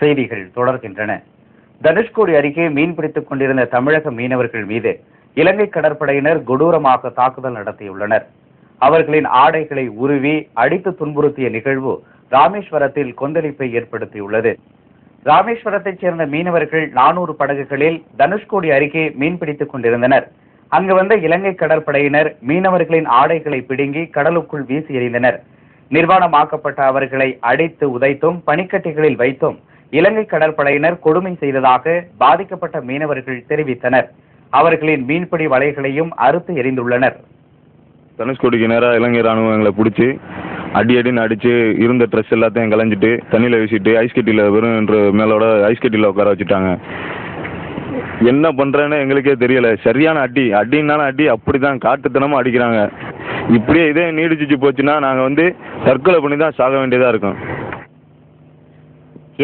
செய்திகள் தொடர்கின்றன. தனுஷ்கோடி அருகே மீன்பிடித்துக் கொண்டிருந்த தமிழக மீனவர்கள் மீது இலங்கை கடற்படையினர் கொடூரமாக தாக்குதல் நடத்தியுள்ளனர். அவர்களின் ஆடைகளை உருவி அடித்து துன்புறுத்திய நிகழ்வு ராமேஸ்வரத்தில் கொந்தளிப்பை ஏற்படுத்தியுள்ளது. ராமேஸ்வரத்தைச் சேர்ந்த மீனவர்கள் 400 படகுகளில் தனுஷ்கோடி அருகே மீன்பிடித்துக் கொண்டிருந்தனர். அங்கு வந்த இலங்கை கடற்படையினர் மீனவர்களின் ஆடைகளை பிடுங்கி கடலுக்குள் வீசி எறிந்தனர். நிர்வாணமாக்கப்பட்ட அவர்களை அடித்து உதைத்தும் பனிக்கட்டிகளில் வைத்தும் இலங்கை கடற்படையினர் கொடுமை செய்ததாக பாதிக்கப்பட்ட மீனவர்கள் தெரிவித்தனர். அவர்களின் மீன்பிடி வலைகளையும் அறுத்து எறிந்துள்ளனர். தனுஷ்கோடிக்கு நேராக இலங்கை ராணுவம் எங்களை பிடிச்சி அடின்னு அடிச்சு இருந்த ட்ரெஸ் எல்லாத்தையும் கலைஞ்சிட்டு தண்ணியில் வீசிட்டு ஐஸ் கட்டியில் வெறும் மேலோட ஐஸ் கட்டியில் உட்கார வச்சுட்டாங்க. என்ன பண்றேன்னு எங்களுக்கே தெரியல. சரியான அடினாலும் அடி அப்படிதான் காட்டுத்தனமா அடிக்கிறாங்க. இப்படியே இதே நீடிச்சு போச்சுன்னா நாங்க தற்கொலை பண்ணி தான் சாக வேண்டியதா இருக்கும்.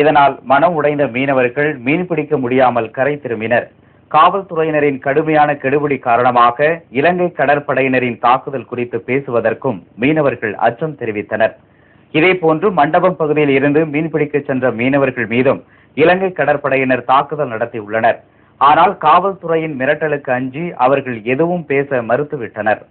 இதனால் மனம் உடைந்த மீனவர்கள் மீன்பிடிக்க முடியாமல் கரை திரும்பினர். காவல்துறையினரின் கடுமையான கெடுபிடி காரணமாக இலங்கை கடற்படையினரின் தாக்குதல் குறித்து பேசுவதற்கும் மீனவர்கள் அச்சம் தெரிவித்தனர். இதேபோன்று மண்டபம் பகுதியில் இருந்து மீன்பிடிக்க சென்ற மீனவர்கள் மீதும் இலங்கை கடற்படையினர் தாக்குதல் நடத்தியுள்ளனர். ஆனால் காவல்துறையின் மிரட்டலுக்கு அஞ்சி அவர்கள் எதுவும் பேச மறுத்துவிட்டனர்.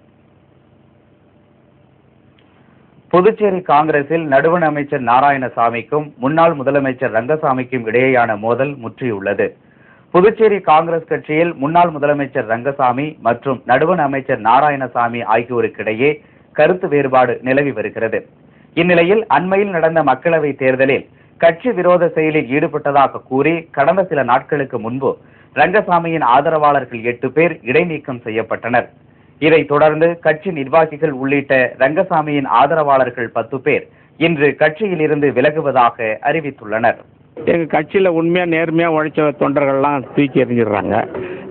புதுச்சேரி காங்கிரஸில் நடுவண் அமைச்சர் நாராயணசாமிக்கும் முன்னாள் முதலமைச்சர் ரங்கசாமிக்கும் இடையேயான மோதல் முற்றியுள்ளது. புதுச்சேரி காங்கிரஸ் கட்சியில் முன்னாள் முதலமைச்சர் ரங்கசாமி மற்றும் நடுவண் அமைச்சர் நாராயணசாமி ஆகியோருக்கிடையே கருத்து வேறுபாடு நிலவி வருகிறது. இந்நிலையில் அண்மையில் நடந்த மக்களவை தேர்தலில் கட்சி விரோத செயலில் ஈடுபட்டதாக கூறி கடந்த சில நாட்களுக்கு முன்பு ரங்கசாமியின் ஆதரவாளர்கள் 8 பேர் இடைநீக்கம் செய்யப்பட்டனர். இதைத் தொடர்ந்து கட்சி நிர்வாகிகள் உள்ளிட்ட ரங்கசாமியின் ஆதரவாளர்கள் 10 பேர் இன்று கட்சியில் இருந்து விலகுவதாக அறிவித்துள்ளனர். எங்கள் கட்சியில் உண்மையாக நேர்மையாக உழைச்ச தொண்டர்கள்லாம் தூக்கி எறிஞ்சிடுறாங்க.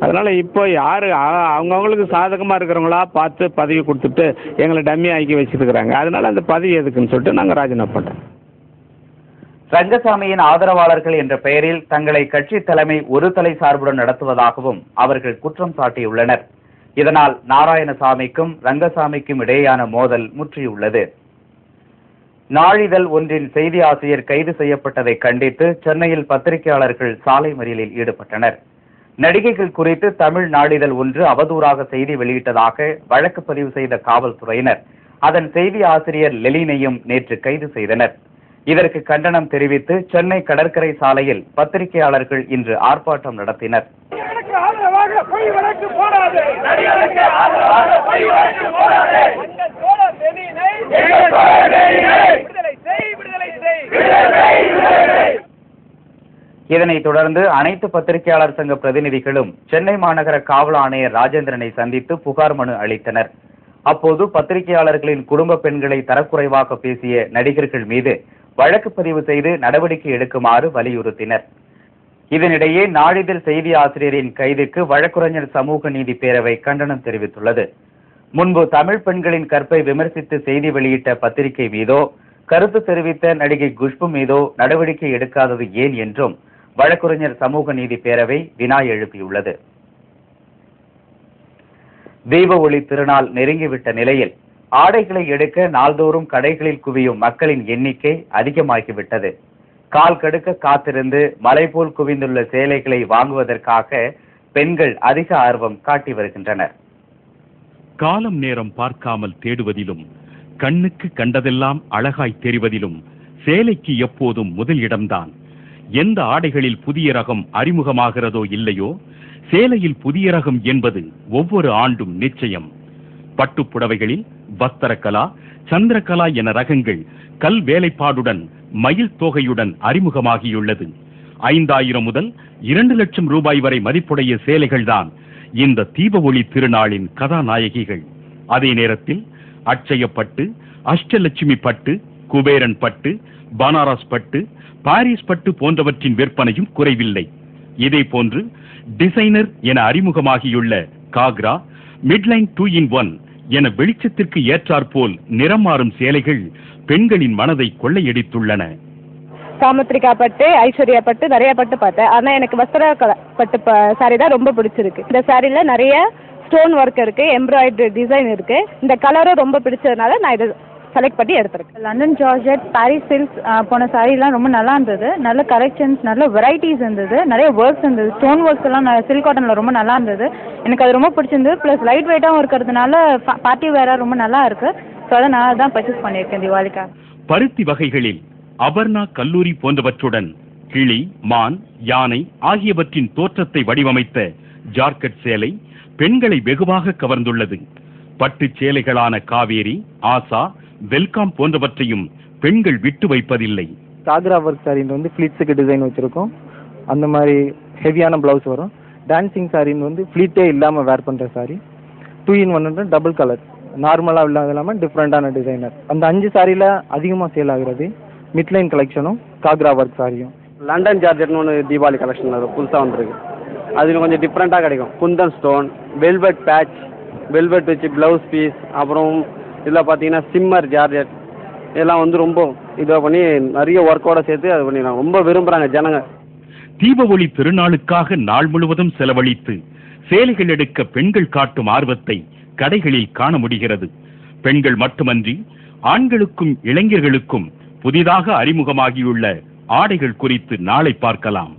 அதனால் இப்போ யார் அவங்கவுங்களுக்கு சாதகமாக இருக்கிறவங்களா பார்த்து பதவி கொடுத்துட்டு எங்களை டம்மி ஆக்கி வச்சுருக்கிறாங்க. அதனால் அந்த பதவி எதுக்குன்னு சொல்லிட்டு நாங்கள் ராஜினாமா பண்ணுறோம். ரங்கசாமியின் ஆதரவாளர்கள் என்ற பெயரில் தங்களை கட்சி தலைமை ஒரு தலை சார்புடன் நடத்துவதாகவும் அவர்கள் குற்றம் சாட்டியுள்ளனர். இதனால் நாராயணசாமிக்கும் ரங்கசாமிக்கும் இடையேயான மோதல் முற்றியுள்ளது. நாளிதழ் ஒன்றின் செய்தி ஆசிரியர் கைது செய்யப்பட்டதை கண்டித்து சென்னையில் பத்திரிகையாளர்கள் சாலை மறியலில் ஈடுபட்டனர். நடிகைகள் குறித்து தமிழ் நாளிதழ் ஒன்று அவதூறாக செய்தி வெளியிட்டதாக வழக்கு பதிவு செய்த காவல்துறையினர் அதன் செய்தி ஆசிரியர் லெலினையும் நேற்று கைது செய்தனர். இதற்கு கண்டனம் தெரிவித்து சென்னை கடற்கரை சாலையில் பத்திரிகையாளர்கள் இன்று ஆர்ப்பாட்டம் நடத்தினர். இதனைத் தொடர்ந்து அனைத்து பத்திரிகையாளர் சங்க பிரதிநிதிகளும் சென்னை மாநகர காவல் ஆணையர் ராஜேந்திரனை சந்தித்து புகார் மனு அளித்தனர். அப்போது பத்திரிகையாளர்களின் குடும்ப பெண்களை தரக்குறைவாக பேசிய நடிகர்கள் மீது வழக்கு பதிவு செய்து நடவடிக்கை எடுக்குமாறு வலியுறுத்தினர். இதனிடையே நாளிதழ் செய்தி ஆசிரியரின் கைதுக்கு வழக்குரைஞர் சமூக நீதி பேரவை கண்டனம் தெரிவித்துள்ளது. முன்பு தமிழ் பெண்களின் கற்பை விமர்சித்து செய்தி வெளியிட்ட பத்திரிகை மீதோ கருத்து தெரிவித்த நடிகை குஷ்பு மீதோ நடவடிக்கை எடுக்காதது ஏன் என்றும் வழக்குரைஞர் சமூக நீதி பேரவை வினா எழுப்பியுள்ளது. தீப ஒளி திருநாள் நெருங்கிவிட்ட நிலையில் ஆடைகளை எடுக்க நாள்தோறும் கடைகளில் குவியும் மக்களின் எண்ணிக்கை அதிகமாகிவிட்டது. கால் கடுக்க காத்திருந்து மலை போல் குவிந்துள்ள சேலைகளை வாங்குவதற்காக பெண்கள் அதிக ஆர்வம் காட்டி வருகின்றனர். காலம் நேரம் பார்க்காமல் தேடுவதிலும் கண்ணுக்கு கண்டதெல்லாம் அழகாய் தெரிவதிலும் சேலைக்கு எப்போதும் முதல் இடம்தான். எந்த ஆடைகளில் புதிய ரகம் அறிமுகமாகிறதோ இல்லையோ சேலையில் புதிய ரகம் என்பது ஒவ்வொரு ஆண்டும் நிச்சயம். பட்டுப்புடவைகளில் வஸ்திரகலா, சந்திரகலா என ரகங்கள் கல் வேலைப்பாடுடன் மயில் தோகையுடன் அறிமுகமாகியுள்ளது. 5000 முதல் 2 லட்சம் ரூபாய் வரை மதிப்புடைய சேலைகள் தான் இந்த தீப ஒளி திருநாளின் கதாநாயகிகள். அதே நேரத்தில் அட்சயப்பட்டு, அஷ்டலட்சுமி பட்டு, குபேரன் பட்டு, பனாரஸ் பட்டு, பாரிஸ் பட்டு போன்றவற்றின் விற்பனையும் குறைவில்லை. இதே போன்று டிசைனர் என அறிமுகமாகியுள்ள காக்ரா, மிட்லைன் 2-in-1 என வெளிச்சத்திற்கு ஏற்றாற்போல் நிறம் மாறும் சேலைகள் பெண்களின் மனதை கொள்ளையடித்துள்ளன. சாமுத்திரிகா பட்டு, ஐஸ்வர்யா பட்டு, நிறைய பட்டு பார்த்தேன். ஆனால் எனக்கு வஸ்திர பட்டு சாரி தான் ரொம்ப பிடிச்சிருக்கு. இந்த சாரியில் நிறைய ஸ்டோன் ஒர்க் இருக்கு, எம்ப்ராய்டரி டிசைன் இருக்கு. இந்த கலரும் ரொம்ப பிடிச்சதுனால நான் இதை செலக்ட் பண்ணி எடுத்திருக்கேன். லண்டன் ஜார்ஜெட், பாரிஸ் சில்க்ஸ் போன சாரீலாம் ரொம்ப நல்லா இருந்தது. நல்ல கலெக்ஷன்ஸ், நல்ல வெரைட்டிஸ் இருந்தது, நிறைய ஒர்க்ஸ் இருந்தது. ஸ்டோன் ஒர்க்ஸ் எல்லாம் சில்க் காட்டனில் ரொம்ப நல்லா இருந்தது. எனக்கு அது ரொம்ப பிடிச்சிருந்தது. ப்ளஸ் லைட் வெயிட்டாகவும் இருக்கிறதுனால பார்ட்டி வேராக ரொம்ப நல்லா இருக்கு. ஸோ அதை நான் தான் பர்ச்சேஸ் பண்ணியிருக்கேன் தீபாவளிக்காக. பருத்தி வகைகளில் அபர்ணா கல்லூரி போன்றவற்றுடன் கிளி, மான், யானை ஆகியவற்றின் தோற்றத்தை வடிவமைத்த ஜார்க்கட் சேலை பெண்களை வெகுவாக கவர்ந்துள்ளது. பட்டு சேலைகளான காவேரி, ஆசா, வெல்காம் போன்றவற்றையும் பெண்கள் விட்டு வைப்பதில்லை. காக்ரா ஒர்க் சாரின்னு வந்து ஃப்ளீட்ஸுக்கு டிசைன் வச்சுருக்கோம். அந்த மாதிரி ஹெவியான ப்ளவுஸ் வரும். டான்சிங் சாரின்னு வந்து ஃப்ளீட்டே இல்லாமல் வேர் பண்ணுற சாரி. 2-in-1 டபுள் கலர், நார்மலாக இல்லாமல் டிஃப்ரெண்ட்டான டிசைனர். அந்த 5 சாரியில் அதிகமாக சேல் ஆகுறது மிட்லைன் கலெக்ஷனும் காக்ரா ஒர்க் சாரியும். லண்டன் ஜார்ஜெட்னு ஒன்று தீபாவளி கலெக்ஷன் புதுசாக வந்திருக்கு. அது கொஞ்சம் டிஃப்ரெண்ட்டாக கிடைக்கும். Kundan stone, velvet patch, velvet வச்சு ப்ளவுஸ் பீஸ், அப்புறம் இதில் பார்த்தீங்கன்னா சிம்மர் ஜார்ஜெட், இதெல்லாம் வந்து ரொம்ப இதை பண்ணி நிறைய ஒர்க்கோட சேர்த்து அது பண்ணி ரொம்ப விரும்புகிறாங்க ஜனங்க. தீப ஒளி திருநாளுக்காக நாள் முழுவதும் செலவழித்து சேலைகள் எடுக்க பெண்கள் காட்டும் ஆர்வத்தை கடைகளில் காண முடிகிறது. பெண்கள் மட்டுமன்றி ஆண்களுக்கும் இளைஞர்களுக்கும் புதிதாக அறிமுகமாகியுள்ள ஆடைகள் குறித்து நாளை பார்க்கலாம்.